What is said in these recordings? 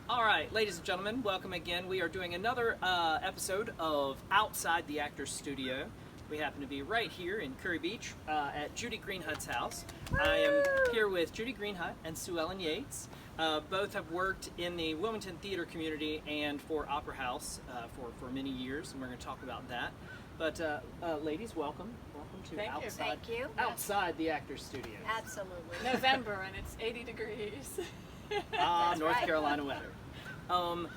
All right, ladies and gentlemen, welcome again. We are doing another episode of Outside the Actors Studio. We happen to be right here in Curry Beach at Judy Greenhut's house. I am here with Judy Greenhut and Suellen Yates. Both have worked in the Wilmington theater community and for Opera House for many years, and we're going to talk about that. But ladies, welcome. Welcome to Thank you. Outside the Actors Studio. Absolutely. November and it's 80 degrees. North right. Carolina weather.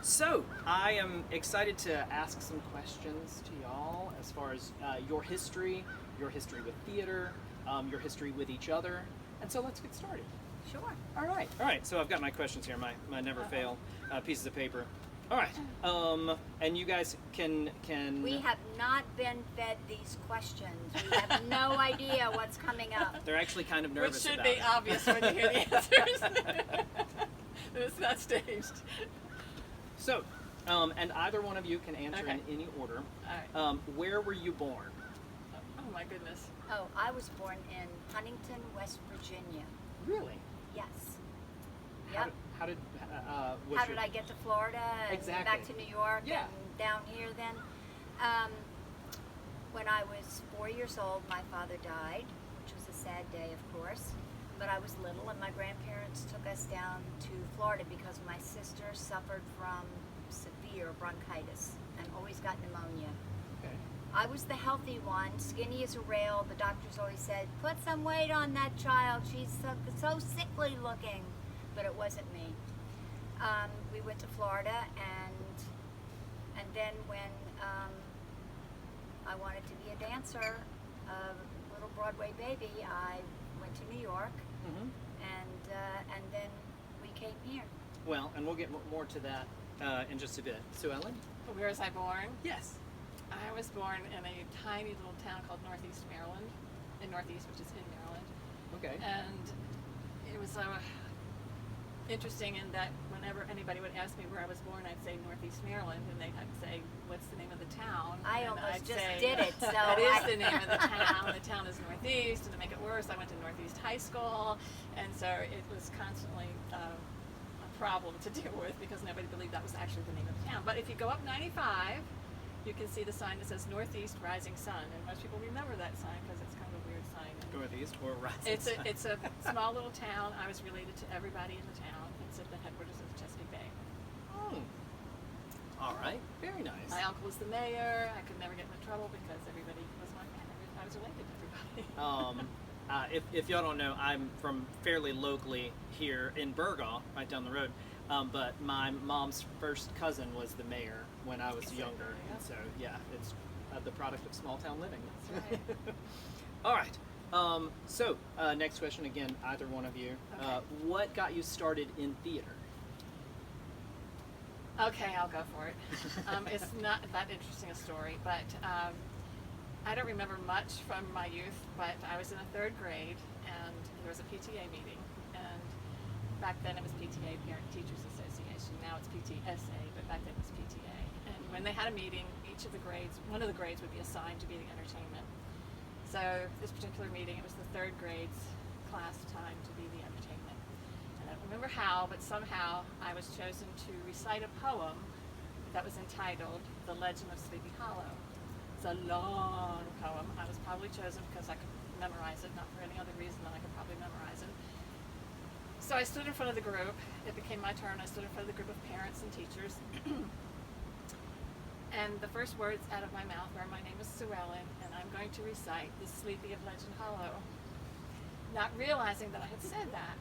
So I am excited to ask some questions to y'all as far as your history with theater, your history with each other, and so let's get started. Sure. All right. So I've got my questions here, my never fail pieces of paper. All right. And you guys can. We have not been fed these questions. We have no idea what's coming up. They're actually kind of nervous Which should about be it. obvious when you hear the answers. It's not staged. So, and either one of you can answer Okay. in any order. All right. Where were you born? Oh my goodness. Oh, I was born in Huntington, West Virginia. Really? Yes. How Yep. did How did I get to Florida and Exactly. back to New York Yeah. and down here then? When I was 4 years old, my father died, which was a sad day, of course. But I was little, and my grandparents took us down to Florida because my sister suffered from severe bronchitis and always got pneumonia. Okay. I was the healthy one, skinny as a rail. The doctors always said, "Put some weight on that child. She's so sickly looking," but it wasn't me. We went to Florida, and then when I wanted to be a dancer, a little Broadway baby, I went to New York, Mm-hmm. and then we came here. Well, and we'll get more to that in just a bit. Sue Ellen? Where was I born? Yes. I was born in a tiny little town called Northeast Maryland, in Northeast, which is in Maryland. Okay. And it was interesting in that whenever anybody would ask me where I was born, I'd say Northeast Maryland, and they'd say, "What's the name of the town?" I And almost I'd just say, did it, so That is the name of the town. The town is Northeast, and to make it worse, I went to Northeast High School, and so it was constantly a problem to deal with because nobody believed that was actually the name of the town. But if you go up 95, you can see the sign that says Northeast Rising Sun, and most people remember that sign because it's kind of a weird sign. Northeast or Rising It's a small little town. I was related to everybody in the town. It's at the headquarters of the Chesapeake Bay. Oh. All right. Very nice. My uncle was the mayor. I could never get into trouble because everybody was my man. I was related to everybody. If y'all don't know, I'm from fairly locally here in Burgaw, right down the road. But my mom's first cousin was the mayor when I was Exactly, younger. yeah. And so, yeah, it's the product of small town living. That's right. All right. So, next question again, either one of you. Okay. What got you started in theater? Okay, I'll go for it. It's not that interesting a story, but I don't remember much from my youth, but I was in the third grade and there was a PTA meeting, and back then it was PTA, Parent Teachers Association. Now it's PTSA, but back then it was PTA. And when they had a meeting, one of the grades would be assigned to be the entertainment. So this particular meeting, it was the third grade's class time to be the entertainment. I don't remember how, but somehow I was chosen to recite a poem that was entitled The Legend of Sleepy Hollow. It's a long poem. I was probably chosen because I could memorize it, not for any other reason than I could probably memorize it. So I stood in front of the group. It became my turn. I stood in front of the group of parents and teachers. And the first words out of my mouth were, "My name is Suellen, and I'm going to recite The Sleepy of Legend Hollow," not realizing that I had said that.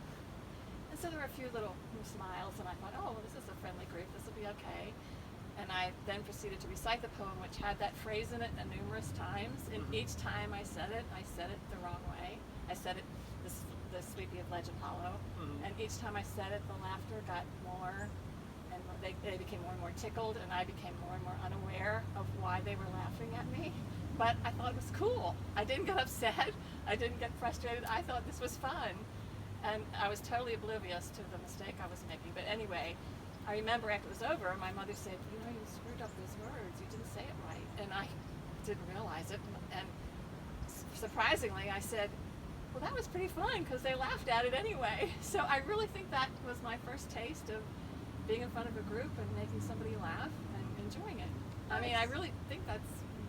And so there were a few little smiles, and I thought, "Oh, well, this is a friendly group. This will be okay." And I then proceeded to recite the poem, which had that phrase in it numerous times. And each time I said it the wrong way. I said it, the Sleepy of Legend Hollow. Mm-hmm. And each time I said it, the laughter got more, and they became more and more tickled, and I became more and more unaware of why they were laughing at me. But I thought it was cool. I didn't get upset. I didn't get frustrated. I thought this was fun. And I was totally oblivious to the mistake I was making. But anyway, I remember after it was over, my mother said, "You know, you screwed up those words. You didn't say it right." And I didn't realize it. And surprisingly, I said, "Well, that was pretty fun," because they laughed at it anyway. So I really think that was my first taste of being in front of a group and making somebody laugh and enjoying it. I mean, I really think that's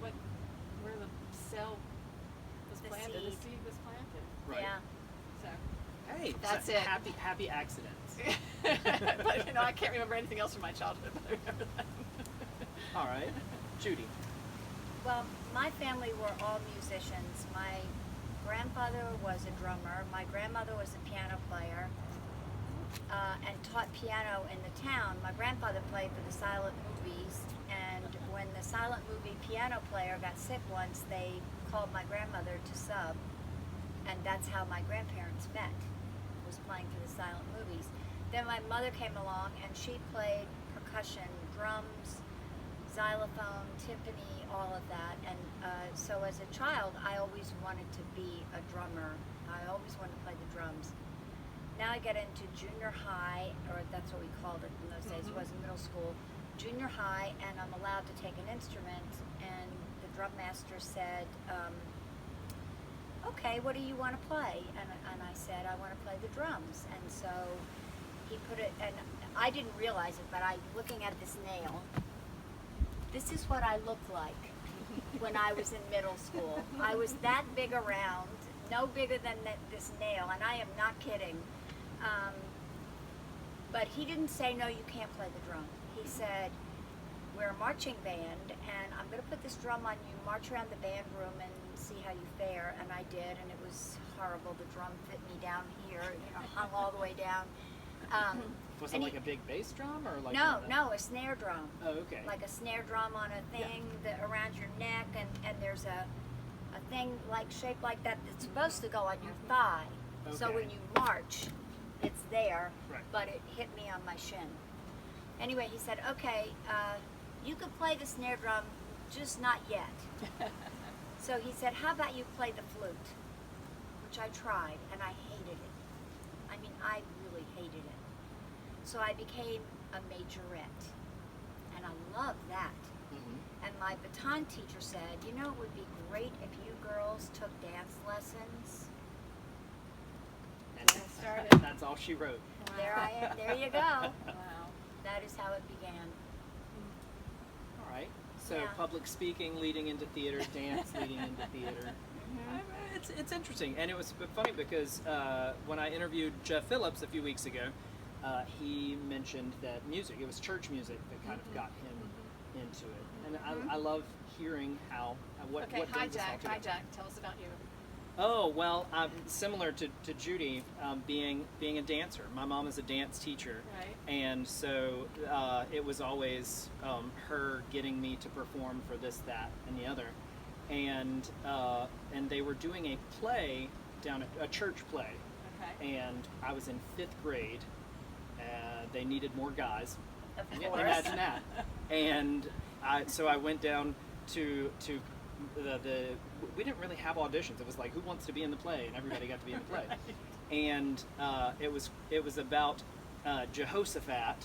where the cell was planted, the seed was planted. Right. Yeah. So, Hey, That's so it. Happy accidents. but you know, I can't remember anything else from my childhood, but I remember that. All right, Judy. Well, my family were all musicians. My grandfather was a drummer. My grandmother was a piano player and taught piano in the town. My grandfather played for the silent movies, and when the silent movie piano player got sick once, they called my grandmother to sub, and that's how my grandparents met, was playing for the silent movies. Then my mother came along, and she played percussion, drums, xylophone, timpani, all of that. And so as a child, I always wanted to be a drummer. I always wanted to play the drums. Now I get into junior high, or that's what we called it in those days. It wasn't middle school. Junior high, and I'm allowed to take an instrument. And the drum master said, okay, what do you want to play? And I said, I want to play the drums. And so he put it, and I didn't realize it, but looking at this nail, this is what I looked like when I was in middle school. I was that big around, no bigger than this nail, and I am not kidding. But he didn't say, no, you can't play the drum. He said, we're a marching band, and I'm going to put this drum on you, march around the band room and see how you fare. And I did, and it was horrible. The drum fit me down here, hung all the way down. Was it like a big bass drum or like? No, a snare drum. Oh, okay. Like a snare drum on a thing that around your neck, and there's a thing shaped like that that's supposed to go on your thigh. Okay. So when you march, it's there, Right. but it hit me on my shin. Anyway, he said, okay, you could play the snare drum, just not yet. So he said, how about you play the flute? Which I tried, and I hated it. I mean, I really hated it. So I became a majorette, and I loved that. Mm-hmm. And my baton teacher said, it would be great if you girls took dance lessons. And started. that's all she wrote. Wow. There you go. Wow. That is how it began. All right. So Yeah. public speaking leading into theater, dance leading into theater. It's interesting, and it was funny because when I interviewed Jeff Phillips a few weeks ago, he mentioned that it was church music that kind of got him into it, and I love hearing what Okay, hi brings us all Jack. together. Hi Jack. Tell us about you. Oh well, similar to Judy, being a dancer. My mom is a dance teacher, Right. and so it was always her getting me to perform for this, that, and the other, and they were doing a play down at a church play, Okay. and I was in 5th grade. They needed more guys. Of Imagine course. that. And so I went down to the we didn't really have auditions. It was like, who wants to be in the play, and everybody got to be in the play. And it was about Jehoshaphat,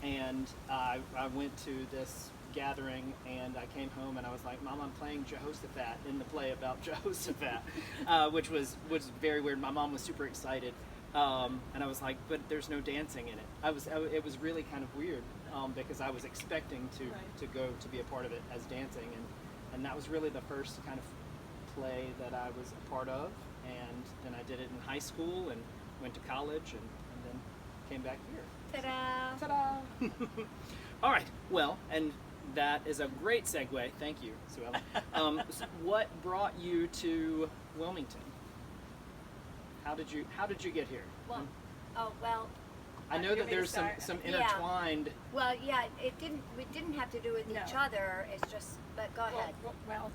and I went to this gathering, and I came home and I was like, Mom, I'm playing Jehoshaphat in the play about Jehoshaphat, which was very weird. My mom was super excited, and I was like, but there's no dancing in it. It was really kind of weird because I was expecting to go to be a part of it as dancing, and that was really the first kind of play that I was a part of, and then I did it in high school and went to college, and then came back here. Ta-da! Ta-da! All right, well, and that is a great segue. Thank you, Suellen. So what brought you to Wilmington? How did you get here? Well, I know you that want me to there's start? some Yeah. intertwined. well, yeah, we didn't have to do with each No. other. It's just, but go ahead. Well,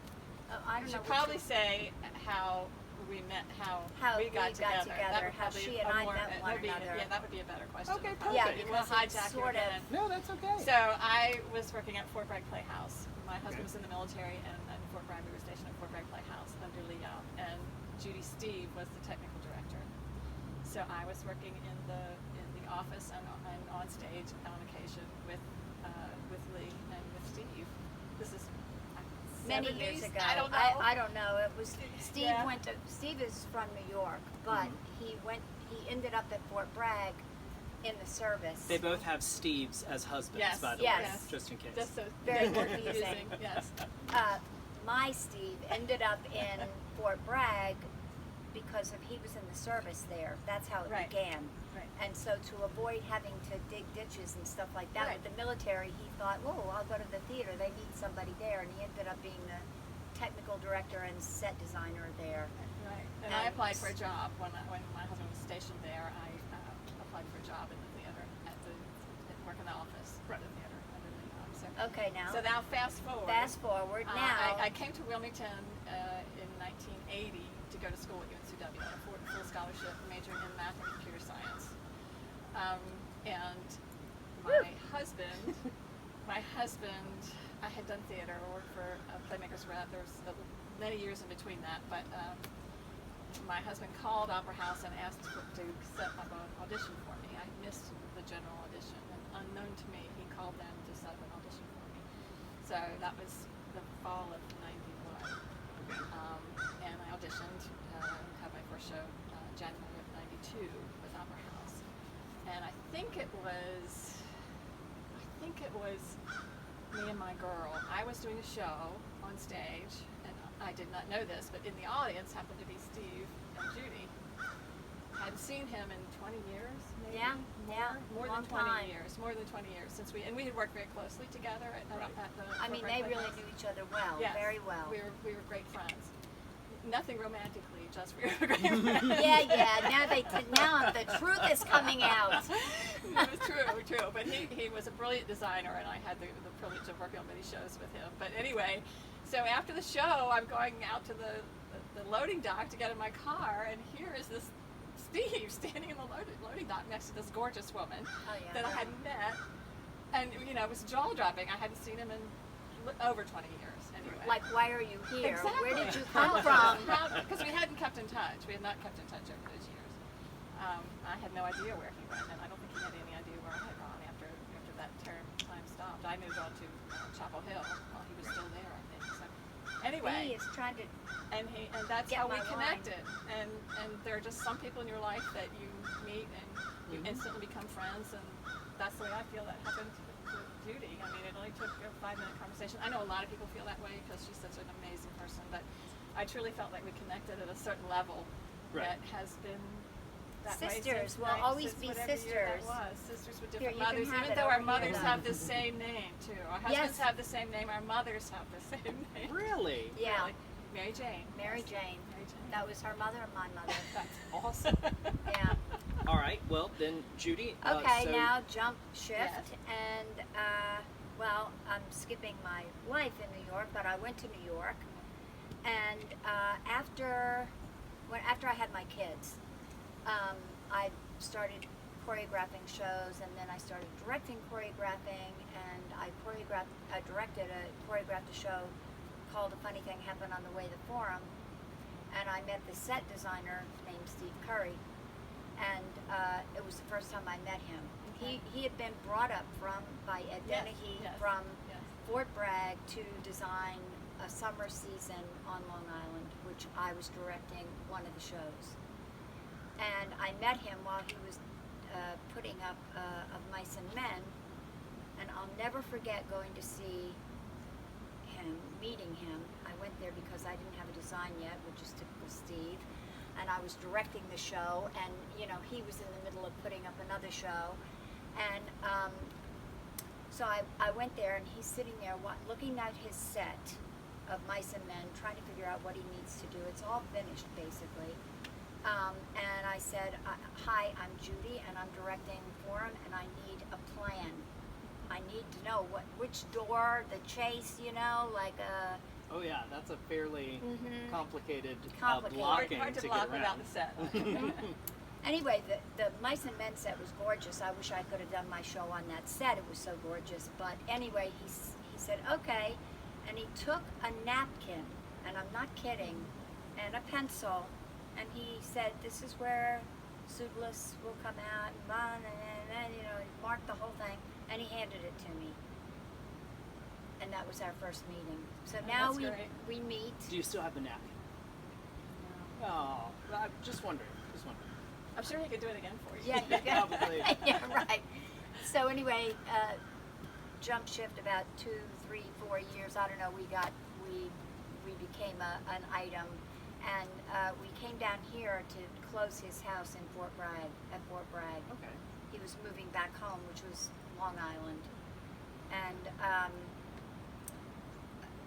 I you don't know. should what probably you- say how we met, how we got together, That would how probably she and a I more- met that one would be- another. Yeah, that would be a better question. Okay, Probably. Yeah, perfect. We'll because it's hijack your sort of- head. No, that's okay. So I was working at Fort Bragg Playhouse. My husband Okay. was in the military, and at Fort Bragg, we were stationed at Fort Bragg Playhouse under Leo, and Judy Steve was the technical director. So I was working in the office and on stage on occasion with Lee and with Steve. This is Many 70s? years ago. I don't know. I don't know. It was Steve Yeah. Steve is from New York, but he ended up at Fort Bragg in the service. They both have Steves as husbands, Yes. by the Yes. way, just in case. Just so Very confusing. confusing. Yes. My Steve ended up in Fort Bragg because he was in the service there. That's how it Right. began. Right. And so to avoid having to dig ditches and stuff like that Right. with the military, he thought, "Whoa, I'll go to the theater. They need somebody there," and he ended up being the technical director and set designer there. Right. And I applied for a job when my husband was stationed there. I applied for a job in the theater work in the office Right. at the theater. Okay, now. So now fast forward. Fast forward now. I came to Wilmington in 1980 to go to school at UNCW on a full scholarship, majoring in math and computer science. And my husband, I had done theater. I worked for Playmakers Rep. There was many years in between that, but my husband called Opera House and asked to set up an audition for me. I missed the general audition, and unknown to me, he called them to set up an audition for me. So that was the fall of '91, and I auditioned, had my first show January of '92 with Opera House, and I think it was me and my girl. I was doing a show on stage, and I did not know this, but in the audience happened to be Steve and Judy. I'd seen him in 20 years, maybe? Yeah, More long than 20 time. years. More than 20 years since we had worked very closely together at the I mean, Fort they Bragg really Playhouse. knew each other well, Yes. very well. We were great friends. Nothing romantically, just we were great friends. Yeah. Now the truth is coming out. It was true. But he was a brilliant designer, and I had the privilege of working on many shows with him. But anyway, so after the show, I'm going out to the loading dock to get in my car, and here is this Steve standing in the loading dock next to this gorgeous woman that I hadn't met. And, it was jaw-dropping. I hadn't seen him in over 20 years. Anyway. Like, why are you here? Exactly. Where did you come from? Because we hadn't kept in touch. We had not kept in touch over those years. I had no idea where he went, and I don't think he had any idea where I had gone after that time stopped. I moved on to Chapel Hill while he was still there, I think. So anyway, He is trying to. and that's Get how we my line. connected. And there are just some people in your life that you meet and you instantly become friends, and that's the way I feel that happened to Judy. I mean, it only took a 5-minute conversation. I know a lot of people feel that way because she's such an amazing person, but I truly felt like we connected at a certain level that has been that way Sisters since will always be whatever year sisters. that was. Sisters with Here, different you can mothers, have even it though our over here, mothers though. have the same name too. Our husbands have the same name. Our mothers have the same name. Really? Yeah. Really. Mary Jane. Mary Yes. Jane. Mary Jane. That was her mother and my mother. That's awesome. Yeah. All right. Well, then, Judy. Okay, so now jump shift, Yes. and well, I'm skipping my life in New York, but I went to New York, and after I had my kids, I started choreographing shows, and then I started directing choreographing, and I choreographed a show called A Funny Thing Happened on the Way to the Forum, and I met the set designer named Steve Curry, and it was the first time I met him. Okay. He had been brought up by Ed Yes, Dennehy yes, from yes. Fort Bragg to design a summer season on Long Island, which I was directing one of the shows. And I met him while he was putting up Of Mice and Men, and I'll never forget going to see him, meeting him. I went there because I didn't have a design yet, which is typical Steve, and I was directing the show, and he was in the middle of putting up another show, and so I went there, and he's sitting there looking at his set of Mice and Men, trying to figure out what he needs to do. It's all finished, basically. And I said, hi, I'm Judy, and I'm directing Forum, and I need a plan. I need to know which door, the chase, like a... Oh yeah, that's a fairly complicated Complicated. blocking Hard to to block get without around. the set. Anyway, the Mice and Men set was gorgeous. I wish I could have done my show on that set. It was so gorgeous. But anyway, he said, okay. And he took a napkin, and I'm not kidding, and a pencil, and he said, this is where Pseudolus will come out, and then, he marked the whole thing, and he handed it to me. And that was our first meeting. So now that's great. we meet. Do you still have the napkin? Oh, I'm just wondering. I'm sure he could do it again for you. Yeah, you got Probably. Yeah, right. So anyway, jump shift about 2, 3, 4 years. I don't know. We became an item, and we came down here to close his house in Fort Bragg. Okay. He was moving back home, which was Long Island, and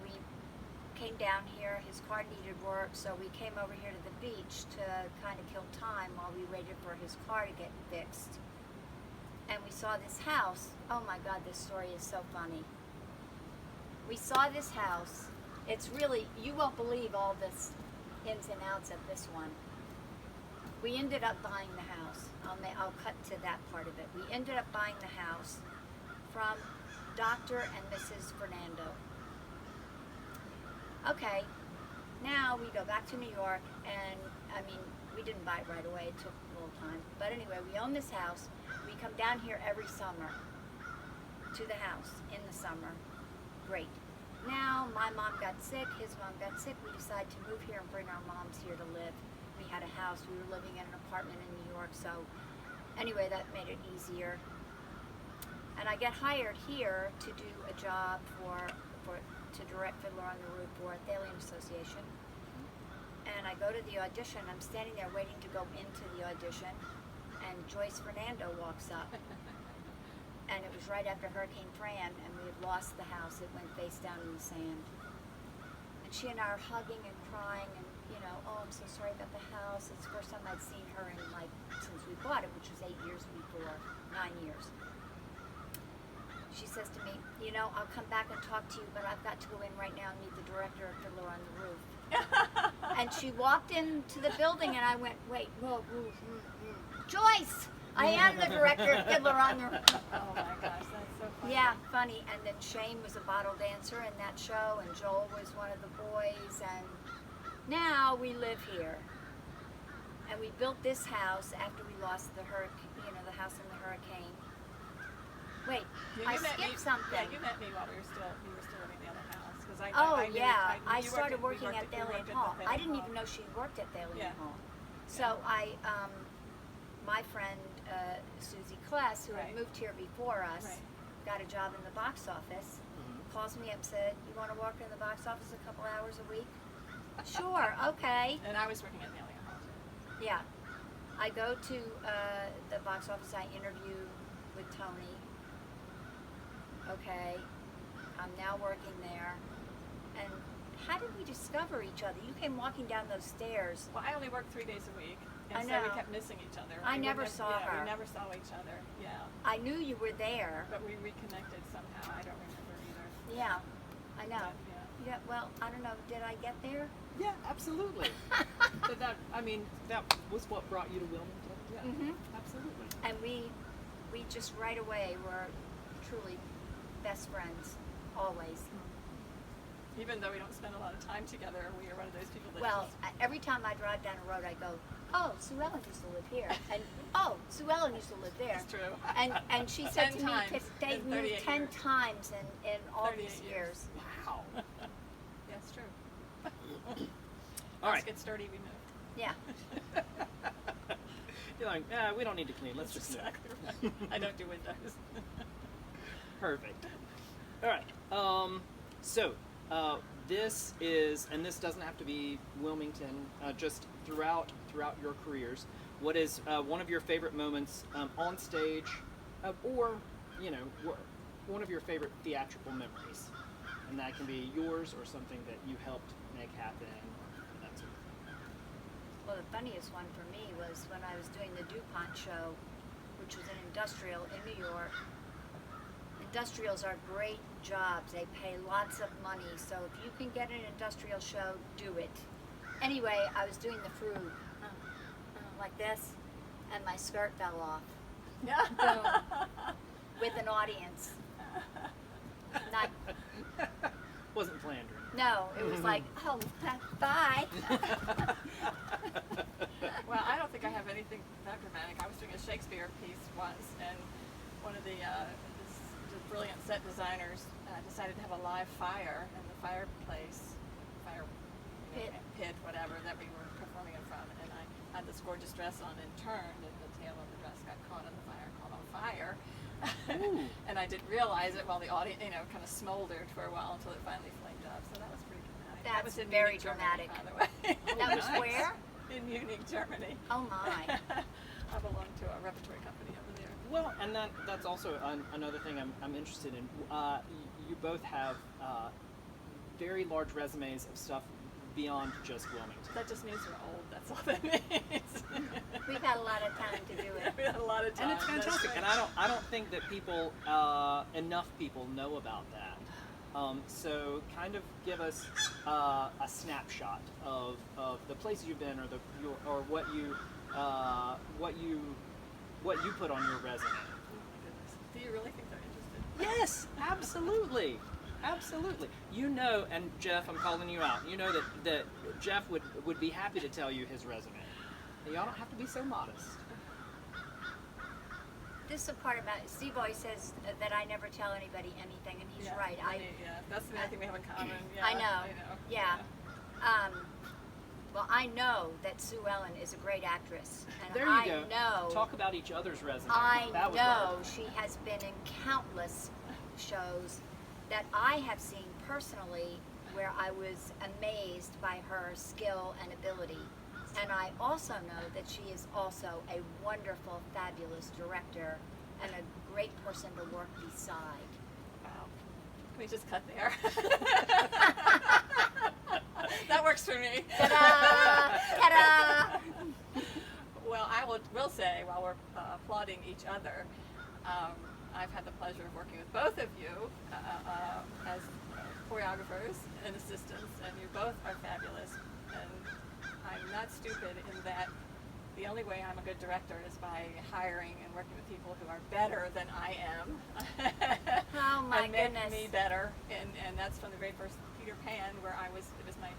we came down here. His car needed work, so we came over here to the beach to kind of kill time while we waited for his car to get fixed. And we saw this house. Oh my God, this story is so funny. We saw this house. It's really, you won't believe all this ins and outs of this one. We ended up buying the house. I'll cut to that part of it. We ended up buying the house from Dr. and Mrs. Fernando. Okay, now we go back to New York, and I mean, we didn't buy it right away. It took a little time. But anyway, we own this house. We come down here every summer to the house in the summer. Great. Now my mom got sick, his mom got sick. We decided to move here and bring our moms here to live. We had a house. We were living in an apartment in New York. So anyway, that made it easier. And I get hired here to do a job to direct Fiddler on the Roof for the Alien Association. And I go to the audition. I'm standing there waiting to go into the audition, and Joyce Fernando walks up. And it was right after Hurricane Fran, and we had lost the house. It went face down in the sand. And she and I are hugging and crying, and oh, I'm so sorry about the house. It's the first time I'd seen her in since we bought it, which was 8 years before, 9 years. She says to me, I'll come back and talk to you, but I've got to go in right now and meet the director of Fiddler on the Roof. And she walked into the building, and I went, wait, whoa, Joyce! I am the director of Fiddler on the Roof. Oh my gosh, that's so funny. Yeah, funny. And then Shane was a bottle dancer in that show, and Joel was one of the boys, and now we live here. And we built this house after we lost the hurricane, the house in the hurricane. Wait, I skipped something. Yeah, you met me while we were still living in the other house. I started working at the Alien Hall. I didn't even know she worked at the Alien Hall. So my friend Susie Kless, who had moved here before us, got a job in the box office, calls me up and said, you want to work in the box office a couple hours a week? Sure, okay. And I was working at the Alien Hall too. Yeah. I go to the box office, I interview with Tony. Okay. I'm now working there. And how did we discover each other? You came walking down those stairs. Well, I only worked 3 days a week. And I so know. we kept missing each other. I never saw her. We never saw each other, yeah. I knew you were there. But we reconnected somehow. I don't remember either. Yeah, I know. But, Yeah, well, I don't know. Did I get there? Yeah, absolutely. But that was what brought you to Wilmington. Yeah, Mhm. absolutely. And we just right away were truly best friends, always. Even though we don't spend a lot of time together, we are one of those people that Well, just... every time I drive down a road, I go, oh, Sue Ellen used to live here. And, oh, Sue Ellen used to live there. It's true. And she said 10 to me, times they've in moved 38 10 years. times in all 38 these years. years. Wow. Yeah, it's true. All Let's right. get sturdy, we move. Yeah. You're like, we don't need to clean. Let's just move. Exactly right. I don't do windows. Perfect. All right. So this is, and this doesn't have to be Wilmington. Just throughout your careers, what is one of your favorite moments on stage, or one of your favorite theatrical memories, and that can be yours or something that you helped make happen. Or that sort of thing. Well, the funniest one for me was when I was doing the DuPont show, which was an industrial in New York. Industrials are great jobs. They pay lots of money. So if you can get an industrial show, do it. Anyway, I was doing the fruit like this, and my skirt fell off. Boom. With an audience. Not, Wasn't planned. Right? no, it was like, oh, bye. Well, I don't think I have anything that dramatic. I was doing a Shakespeare piece once, and one of the brilliant set designers decided to have a live fire in the fireplace, Pit. pit, whatever, that we were performing in front. And I had this gorgeous dress on and turned, and the tail of the dress got caught on fire. Ooh. And I didn't realize it while the audience, kind of smoldered for a while until it finally flamed up. So that was pretty dramatic. That was That's in very Munich, Germany, dramatic. by the way. That was nice. where? In Munich, Germany. Oh my. I belong to a repertory company over there. Well, and that's also another thing I'm interested in. You both have very large resumes of stuff beyond just Wilmington. That just means we're old. That's all that means. We've had a lot of time to do it. We had a lot of time. And it's that's fantastic. right. And I don't think that people enough people know about that. So kind of give us a snapshot of the places you've been, or what you put on your resume. Oh my goodness. Do you really think they're interested? Yes, absolutely. Absolutely. And Jeff, I'm calling you out. You know that Jeff would be happy to tell you his resume. Y'all don't have to be so modest. This is the part about Steve always says that I never tell anybody anything, and he's right. That's the only thing we have in common. Yeah, I know. Yeah. Well, I know that Sue Ellen is a great actress, and There you I go. know. Talk about each other's resume. I That was know right. she has been in countless shows that I have seen personally, where I was amazed by her skill and ability. And I also know that she is also a wonderful, fabulous director and a great person to work beside. Wow. Can we just cut there? That works for me. Ta-da! Ta-da! Well, I will say, while we're applauding each other, I've had the pleasure of working with both of you as choreographers and assistants, and you both are fabulous. And I'm not stupid in that the only way I'm a good director is by hiring and working with people who are better than I am. Oh my and make goodness. me better. And that's from the very first Peter Pan, where it was my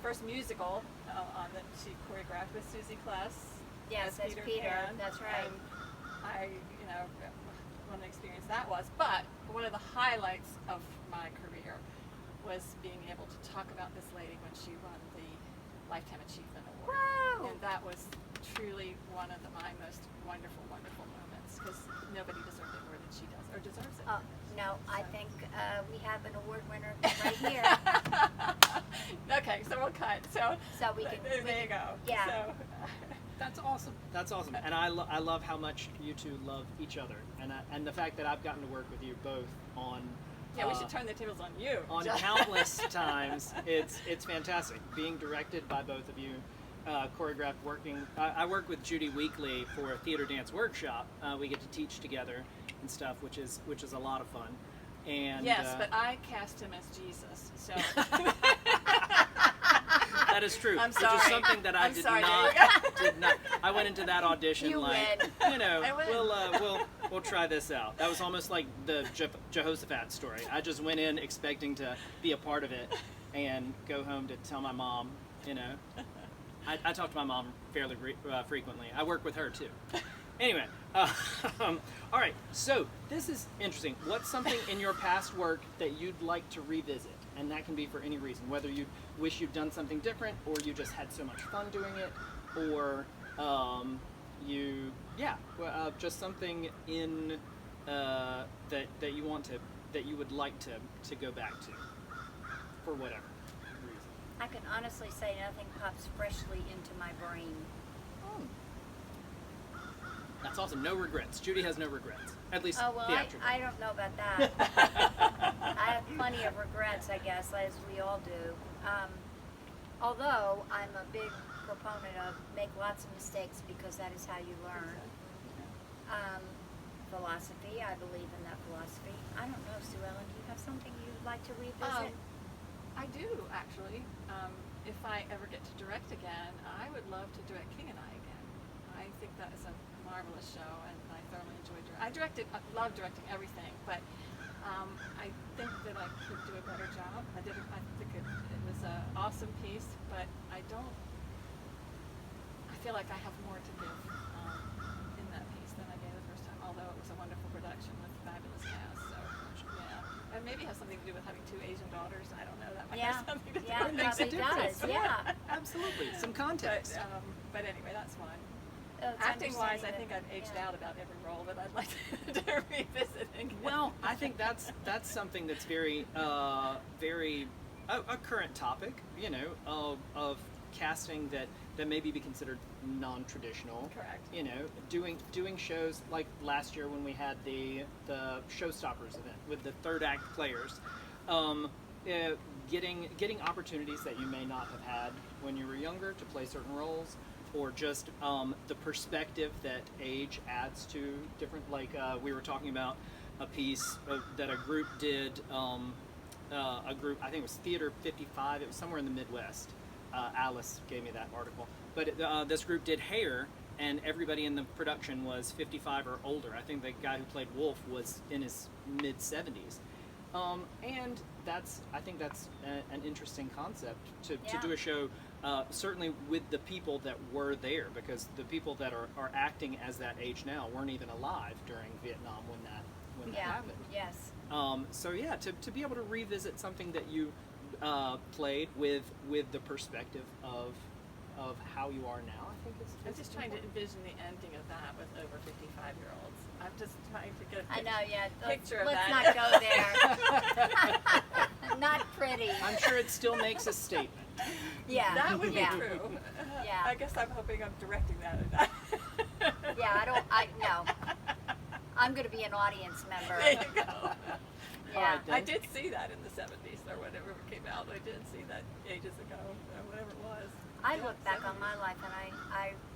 first musical that she choreographed with Susie Kless. Yes, as Peter. Pan. That's right. And I, what an experience that was. But one of the highlights of my career was being able to talk about this lady when she won the Lifetime Achievement Award. Wow. And that was truly one of my most wonderful, wonderful moments, because nobody deserved it more than she does, or deserves it. Oh, no, I think we have an award winner right here. Okay, so we'll cut. So We can. there you go. Yeah. So, That's awesome. That's awesome. And I love how much you two love each other, and the fact that I've gotten to work with you both on. yeah, we should turn the tables on you. On countless times. It's fantastic. Being directed by both of you, choreographed, working. I work with Judy weekly for a theater dance workshop. We get to teach together and stuff, which is a lot of fun. And Yes, but I cast him as Jesus. So that is true. I'm Which sorry. is something that I I'm did sorry, not. there you Did not. I went into that audition You like, win. I win. we'll try this out. That was almost like the Jehoshaphat story. I just went in expecting to be a part of it and go home to tell my mom. I talk to my mom fairly frequently. I work with her too. Anyway, all right. So this is interesting. What's something in your past work that you'd like to revisit? And that can be for any reason, whether you wish you'd done something different, or you just had so much fun doing it, or just something in that you want that you would like to go back to, for whatever reason. I can honestly say nothing pops freshly into my brain. That's awesome. No regrets. Judy has no regrets. At least Oh, well, theatrically. I don't know about that. I have plenty of regrets, I guess, as we all do. Although I'm a big proponent of make lots of mistakes because that is how you learn. Philosophy, I believe in that philosophy. I don't know, Sue Ellen, do you have something you'd like to revisit? I do, actually. If I ever get to direct again, I would love to direct King and I again. I think that is a marvelous show, and I thoroughly enjoyed it. I love directing everything, but I think that I could do a better job. I think it was an awesome piece, but I feel like I have more to give in that piece than I gave the first time, although it was a wonderful production with a fabulous cast. So, yeah. maybe has something to do with having 2 Asian daughters. I don't know. That might Yeah, have something to do yeah, with it it. makes a probably difference. does. Yeah. Absolutely. Some context. But anyway, that's fun. Oh, it's Acting-wise, I understanding think that- I've aged yeah. out about every role that I'd like to revisit again. Well, I think that's something that's very very a current topic, you know, of casting that maybe be considered non-traditional. Correct. You know, doing shows like last year when we had the Showstoppers event with the third act players, getting opportunities that you may not have had when you were younger to play certain roles, or just the perspective that age adds to different. Like we were talking about a piece that a group did. A group, I think it was Theater 55. It was somewhere in the Midwest. Alice gave me that article. But this group did hair, and everybody in the production was 55 or older. I think the guy who played Wolf was in his mid 70s. And I think that's an interesting concept to do a show, certainly with the people that were there, because the people that are acting as that age now weren't even alive during Vietnam when that happened. Yes. So yeah, to be able to revisit something that you played with the perspective of how you are now, I think I'm just trying to envision the ending of that with over 55-year-olds. I'm just trying to get I know, yeah. picture of Let's that. not go there. Not pretty. I'm sure it still makes a statement. Yeah. That would be yeah. true. Yeah. I guess I'm hoping I'm directing that. Yeah, no. I'm going to be an audience member. There you go. Yeah. All right, I did see that in the 70s or whatever it came out. I did see that ages ago, or whatever it was. I Yeah, look back on 70s. my life, and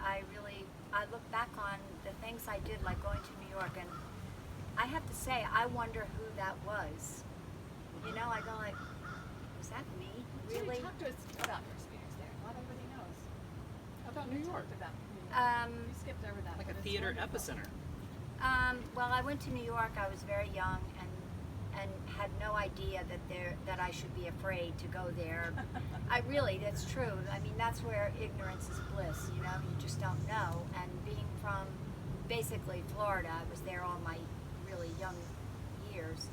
I look back on the things I did, like going to New York, and I have to say, I wonder who that was. You know, I go like, was that me? Really? Talk to us about your experience there. Not everybody knows. How about New York? Talked about New York. We skipped over that. Like but a it's theater wonderful. epicenter. Well, I went to New York. I was very young and had no idea that I should be afraid to go there. That's true. I mean, that's where ignorance is bliss. You know, you just don't know. And being from basically Florida, I was there all my really young years.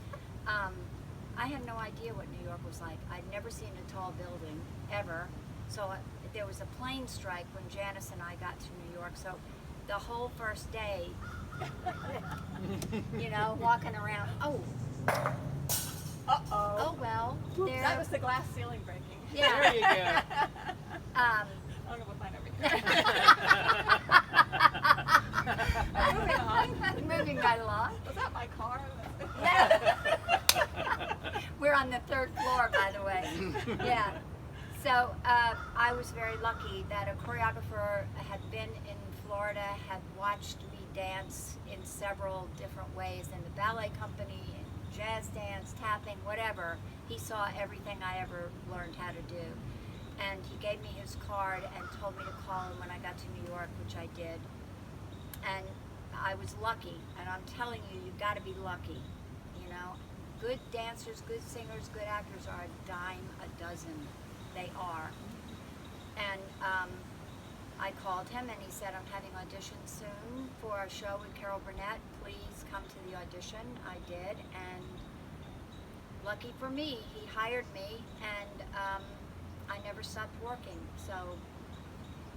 I had no idea what New York was like. I'd never seen a tall building ever. So there was a plane strike when Janice and I got to New York. So the whole first day, you know, walking around. Oh, Uh-oh. well, there. That was the glass ceiling breaking. Yeah. There you go. Um, I'm going to find over here. Moving on. moving right along. Was that my car? We're on the 3rd floor, by the way. Yeah. So I was very lucky that a choreographer had been in Florida, had watched me dance in several different ways in the ballet company, in jazz dance, tapping, whatever. He saw everything I ever learned how to do. And he gave me his card and told me to call him when I got to New York, which I did. And I was lucky, and I'm telling you, you've got to be lucky, you know. Good dancers, good singers, good actors are a dime a dozen. They are. And I called him and he said, I'm having auditions soon for a show with Carol Burnett. Please come to the audition. I did, and lucky for me, he hired me, and I never stopped working. So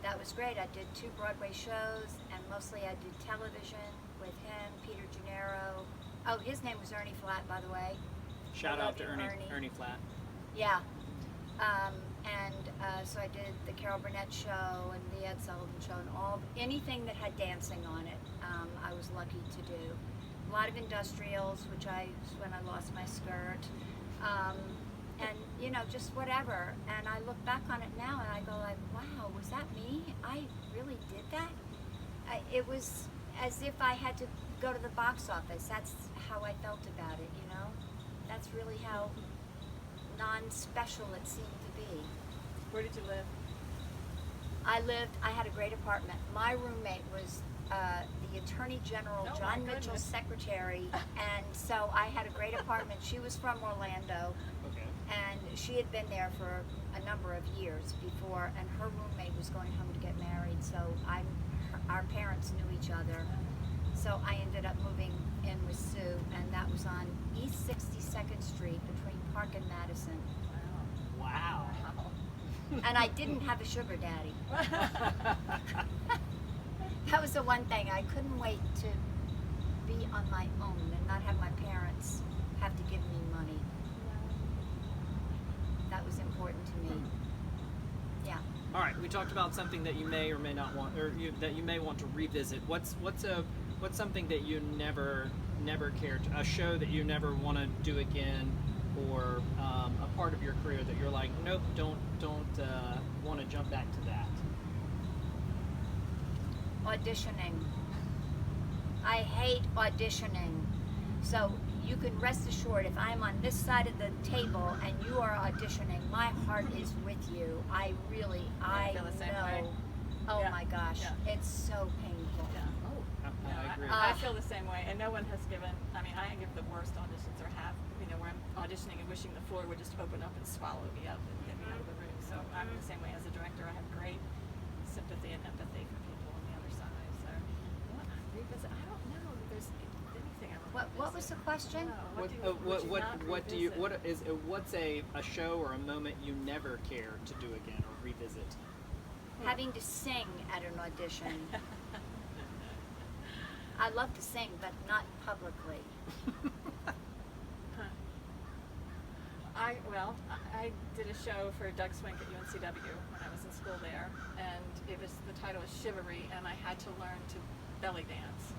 that was great. I did 2 Broadway shows, and mostly I did television with him, Peter Gennaro. Oh, his name was Ernie Flatt, by the way. Shout I out love to you, Ernie Flatt. Yeah. So I did the Carol Burnett show and the Ed Sullivan show and anything that had dancing on it. I was lucky to do. A lot of industrials, which when I lost my skirt. And you know, just whatever. And I look back on it now and I go like, wow, was that me? I really did that? It was as if I had to go to the box office. That's how I felt about it, you know? That's really how non-special it seemed to be. Where did you live? I had a great apartment. My roommate was the Attorney General, Oh, John my Mitchell's goodness. secretary, and so I had a great apartment. She was from Orlando, Okay. and she had been there for a number of years before, and her roommate was going home to get married, so our parents knew each other. So I ended up moving in with Sue, and that was on East 62nd Street And I didn't have a sugar daddy. That was the one thing. I couldn't wait to be on my own and not have my parents have to give me money. That was important to me. Yeah. All right, we talked about something that you may or may not want, or that you may want to revisit. What's something that you never cared, a show that you never want to do again, or a part of your career that you're like, nope, don't want to jump back to that. Auditioning. I hate auditioning. So you can rest assured, if I'm on this side of the table and you are auditioning, my heart is with you. I feel the same know. way. Oh Yeah. my gosh, Yeah. it's so painful. Yeah. I agree. I feel the same way, and no one has given. I mean, I give the worst auditions or have. Where I'm auditioning and wishing the floor would just open up and swallow me up and get me out of the room. So I'm the same way as a director. I have great sympathy and empathy for people on the other side. So what I revisit? I don't know that there's anything I would What was the question? What's a show or a moment you never care to do again or revisit? Having to sing at an audition. I love to sing, but not publicly. I did a show for Doug Swink at UNCW when I was in school there, and the title was Chivalry, and I had to learn to belly dance.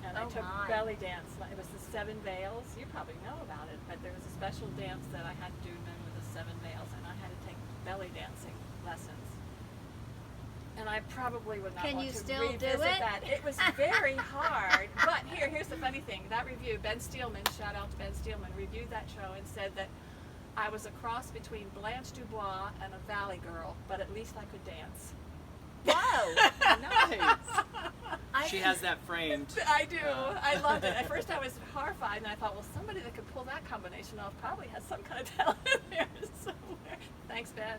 And I took belly dance. It was the 7 veils. You probably know about it, but there was a special dance that I had to do known with the 7 veils, and I had to take belly dancing lessons. And I probably would not Can want you to still do revisit it? that. It was very hard. But here's the funny thing. That review, Ben Steelman, shout out to Ben Steelman, reviewed that show and said that I was a cross between Blanche Dubois and a Valley girl, but at least I could dance. Whoa! Nice. She has that framed. I do. I loved it. At first I was horrified, and I thought, well, somebody that could pull that combination off probably has some kind of talent in there somewhere. Thanks, Ben.